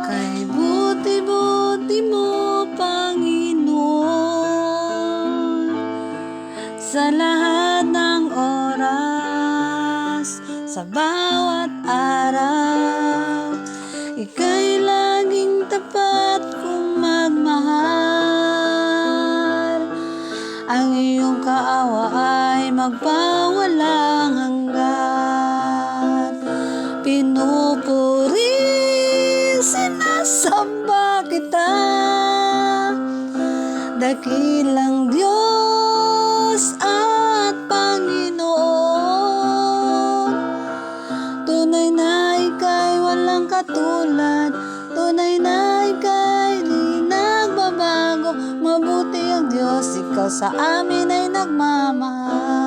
Kay buti-buti mo, Panginoon, sa lahat ng oras, sa bawat araw, ika'y laging tapat kung magmahal. Ang iyong kaawa ay magpawalang hanggan. Pinupuri, sinasamba kita, dakilang Diyos at Panginoon. Tunay na ika'y walang katulad, tunay na ika'y di nagbabago. Mabuti ang Diyos, ikaw sa amin ay nagmamahal.